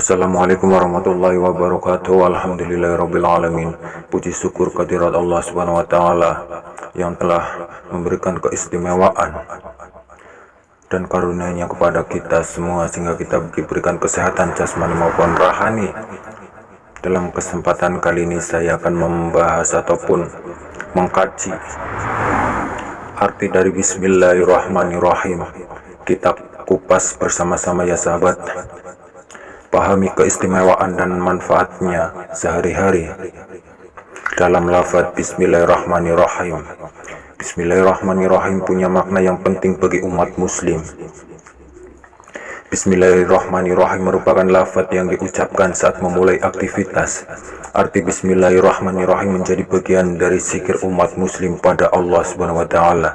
Assalamualaikum warahmatullahi wabarakatuh. Alhamdulillahirabbil alamin. Puji syukur kehadirat Allah Subhanahu wa taala yang telah memberikan keistimewaan dan karunia-Nya kepada kita semua sehingga kita diberikan kesehatan jasmani maupun rohani. Dalam kesempatan kali ini saya akan membahas ataupun mengkaji arti dari Bismillahirrahmanirrahim. Kita kupas bersama-sama ya sahabat. Pahami keistimewaan dan manfaatnya sehari-hari dalam lafaz Bismillahirrahmanirrahim. Bismillahirrahmanirrahim punya makna yang penting bagi umat muslim. Bismillahirrahmanirrahim merupakan lafaz yang diucapkan saat memulai aktivitas. Arti Bismillahirrahmanirrahim menjadi bagian dari zikir umat muslim pada Allah Subhanahu wa taala.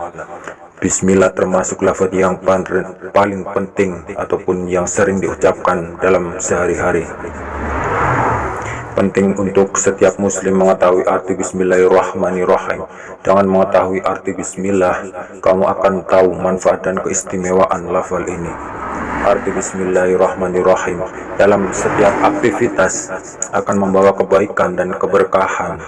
Bismillah termasuk lafaz yang paling penting ataupun yang sering diucapkan dalam sehari-hari. Penting untuk setiap muslim mengetahui arti Bismillahirrahmanirrahim. Dengan mengetahui arti Bismillah, kamu akan tahu manfaat dan keistimewaan lafaz ini. Arti Bismillahirrahmanirrahim dalam setiap aktivitas akan membawa kebaikan dan keberkahan.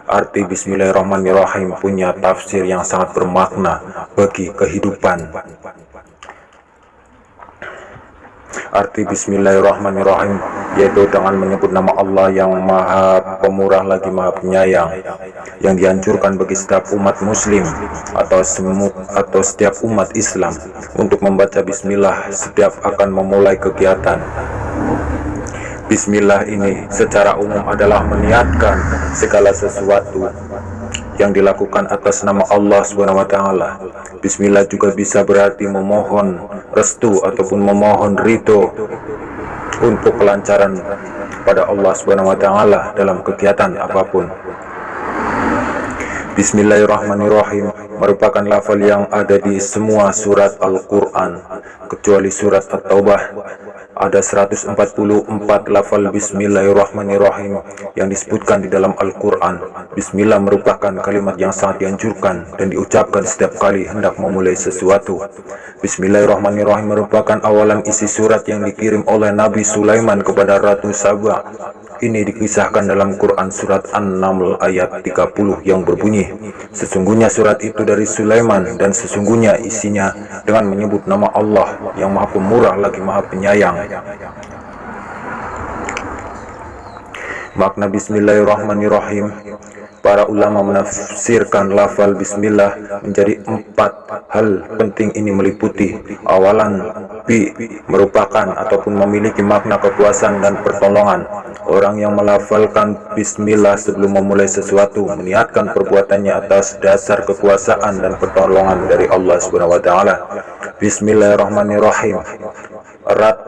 Arti Bismillahirrahmanirrahim punya tafsir yang sangat bermakna bagi kehidupan. Arti Bismillahirrahmanirrahim yaitu dengan menyebut nama Allah yang Maha Pemurah lagi Maha Penyayang, yang dianjurkan bagi setiap umat muslim atau setiap umat Islam untuk membaca Bismillah setiap akan memulai kegiatan. Bismillah ini secara umum adalah meniatkan segala sesuatu yang dilakukan atas nama Allah Subhanahu wa taala. Bismillah juga bisa berarti memohon restu ataupun memohon ridho untuk kelancaran pada Allah Subhanahu wa taala dalam kegiatan apapun. Bismillahirrahmanirrahim merupakan lafal yang ada di semua surat Al-Quran kecuali surat At-Taubah. Ada 144 lafal Bismillahirrahmanirrahim yang disebutkan di dalam Al-Quran. Bismillah merupakan kalimat yang sangat dianjurkan dan diucapkan setiap kali hendak memulai sesuatu. Bismillahirrahmanirrahim merupakan awalan isi surat yang dikirim oleh Nabi Sulaiman kepada Ratu Saba. Ini dikisahkan dalam Quran surat An-Naml ayat 30 yang berbunyi, sesungguhnya surat itu dari Sulaiman dan sesungguhnya isinya dengan menyebut nama Allah yang Maha Pemurah lagi Maha Penyayang. Makna Bismillahirrahmanirrahim, para ulama menafsirkan lafal Bismillah menjadi 4 hal penting. Ini meliputi awalan bi merupakan ataupun memiliki makna kekuasaan dan pertolongan. Orang yang melafalkan Bismillah sebelum memulai sesuatu meniatkan perbuatannya atas dasar kekuasaan dan pertolongan dari Allah Subhanahu wa taala. Bismillahirrahmanirrahim erat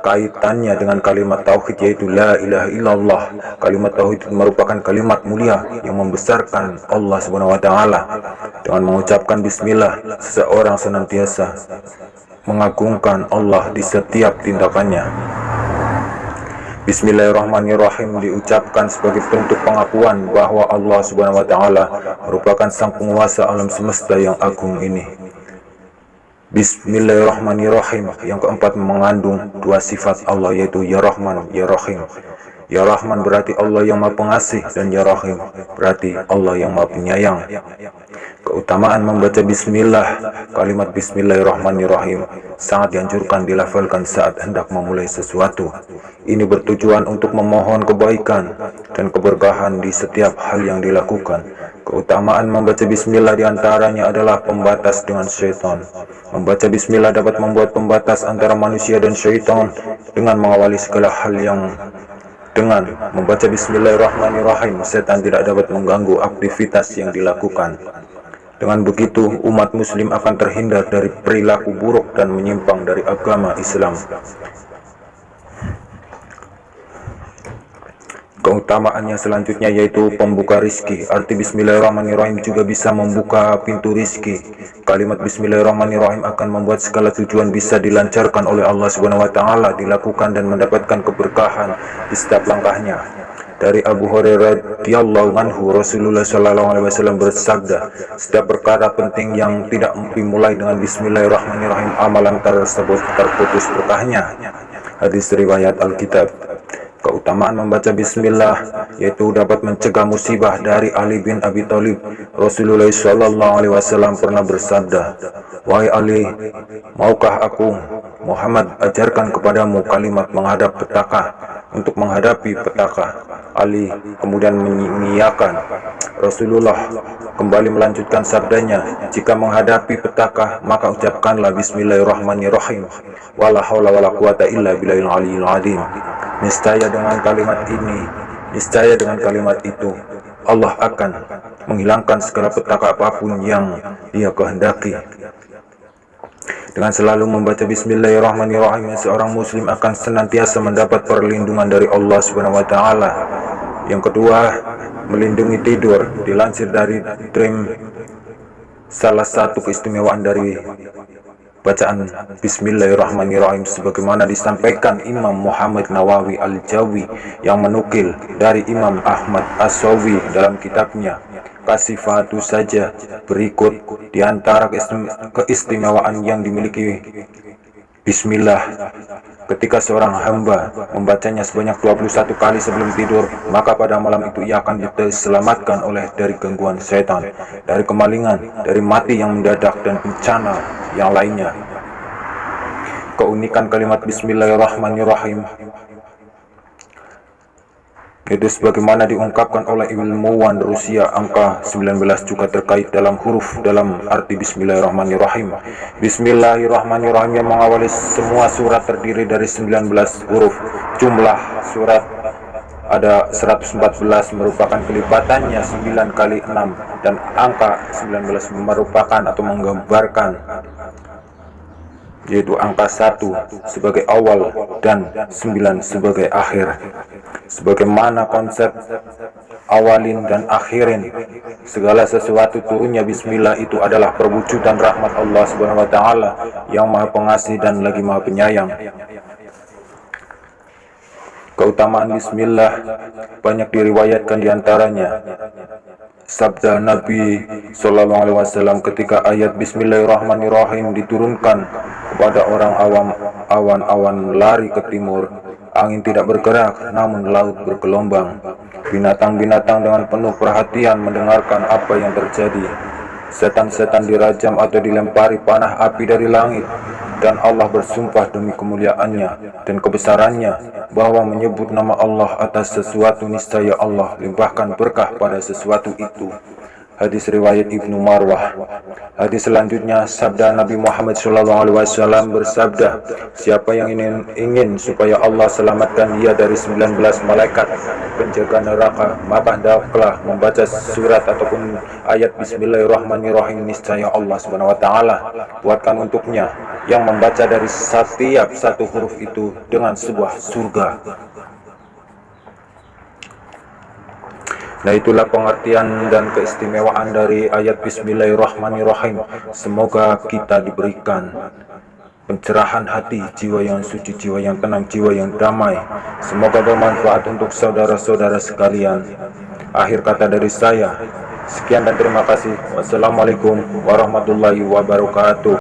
kaitannya dengan kalimat tauhid yaitu la ilaha illallah. Kalimat tauhid merupakan kalimat mulia yang membesarkan Allah Subhanahu wa taala. Dengan mengucapkan bismillah, seseorang senantiasa mengagungkan Allah di setiap tindakannya. Bismillahirrahmanirrahim diucapkan sebagai bentuk pengakuan bahwa Allah Subhanahu wa taala merupakan sang penguasa alam semesta yang agung ini. Bismillahirrahmanirrahim yang keempat mengandung 2 sifat Allah yaitu Ya Rahman, Ya Rahim. Ya Rahman berarti Allah yang Maha Pengasih dan Ya Rahim berarti Allah yang Maha Penyayang. Keutamaan membaca bismillah, kalimat Bismillahirrahmanirrahim sangat dianjurkan dilafalkan saat hendak memulai sesuatu. Ini bertujuan untuk memohon kebaikan dan keberkahan di setiap hal yang dilakukan. Keutamaan membaca bismillah diantaranya adalah pembatas dengan syaitan. Membaca bismillah dapat membuat pembatas antara manusia dan syaitan dengan mengawali segala hal yang dengan membaca bismillahirrahmanirrahim, setan tidak dapat mengganggu aktivitas yang dilakukan. Dengan begitu, umat muslim akan terhindar dari perilaku buruk dan menyimpang dari agama Islam. Keutamaannya selanjutnya yaitu pembuka rizki. Arti Bismillahirrahmanirrahim juga bisa membuka pintu rizki. Kalimat Bismillahirrahmanirrahim akan membuat segala tujuan bisa dilancarkan oleh Allah Subhanahu wa taala, dilakukan dan mendapatkan keberkahan di setiap langkahnya. Dari Abu Hurairah radhiyallahu anhu, Rasulullah sallallahu alaihi wasallam bersabda, setiap perkara penting yang tidak dimulai dengan Bismillahirrahmanirrahim, amalan tersebut terputus berkahnya. Hadis riwayat Alkitab. Keutamaan membaca bismillah yaitu dapat mencegah musibah. Dari Ali bin Abi Thalib, Rasulullah SAW pernah bersabda, "Wahai Ali, maukah aku Muhammad ajarkan kepadamu kalimat menghadap petaka?" Untuk menghadapi petaka, Ali kemudian mengiyakan. Rasulullah kembali melanjutkan sabdanya, "Jika menghadapi petaka, maka ucapkanlah Bismillahirrahmanirrahim. Wala haula wala quwata illa billahil aliyil azim." Niscaya dengan kalimat itu, Allah akan menghilangkan segala petaka apapun yang Dia kehendaki. Dengan selalu membaca Bismillahirrahmanirrahim, seorang muslim akan senantiasa mendapat perlindungan dari Allah Subhanahu wa taala. Yang kedua, melindungi tidur. Dilansir dari Dream, salah satu keistimewaan dari bacaan Bismillahirrahmanirrahim sebagaimana disampaikan Imam Muhammad Nawawi Al-Jawi yang menukil dari Imam Ahmad As-Sawi dalam kitabnya Kasifatu saja, berikut di antara keistimewaan yang dimiliki Bismillah. Ketika seorang hamba membacanya sebanyak 21 kali sebelum tidur, maka pada malam itu ia akan diselamatkan dari gangguan setan, dari kemalingan, dari mati yang mendadak, dan bencana yang lainnya. Keunikan kalimat Bismillahirrahmanirrahim itu sebagaimana diungkapkan oleh ilmuwan Rusia, angka 19 juga terkait dalam huruf dalam arti Bismillahirrahmanirrahim. Bismillahirrahmanirrahim yang mengawali semua surat terdiri dari 19 huruf. Jumlah surat ada 114, merupakan kelipatannya 9 kali 6, dan angka 19 merupakan atau menggambarkan yaitu angka 1 sebagai awal dan 9 sebagai akhir. Sebagaimana konsep awalin dan akhirin, segala sesuatu turunnya bismillah itu adalah perwujudan rahmat Allah Subhanahu wa taala yang Maha Pengasih dan lagi Maha Penyayang. Keutamaan bismillah banyak diriwayatkan, diantaranya sabda Nabi SAW ketika ayat Bismillahirrahmanirrahim diturunkan kepada orang awam, awan-awan lari ke timur, angin tidak bergerak namun laut bergelombang, binatang-binatang dengan penuh perhatian mendengarkan apa yang terjadi, setan-setan dirajam atau dilempari panah api dari langit, dan Allah bersumpah demi kemuliaannya dan kebesarannya bahwa menyebut nama Allah atas sesuatu niscaya Allah limpahkan berkah pada sesuatu itu. Hadis riwayat Ibnu Marwah. Hadis selanjutnya, sabda Nabi Muhammad SAW bersabda, "Siapa yang ingin supaya Allah selamatkan dia dari 19 malaikat penjaga neraka, maka hendaklah membaca surat ataupun ayat Bismillahirrahmanirrahim. Niscaya Allah Subhanahu wa taala buatkan untuknya yang membaca dari setiap satu huruf itu dengan sebuah surga." Nah, itulah pengertian dan keistimewaan dari ayat Bismillahirrahmanirrahim. Semoga kita diberikan pencerahan hati, jiwa yang suci, jiwa yang tenang, jiwa yang damai. Semoga bermanfaat untuk saudara-saudara sekalian. Akhir kata dari saya, sekian dan terima kasih. Wassalamualaikum warahmatullahi wabarakatuh.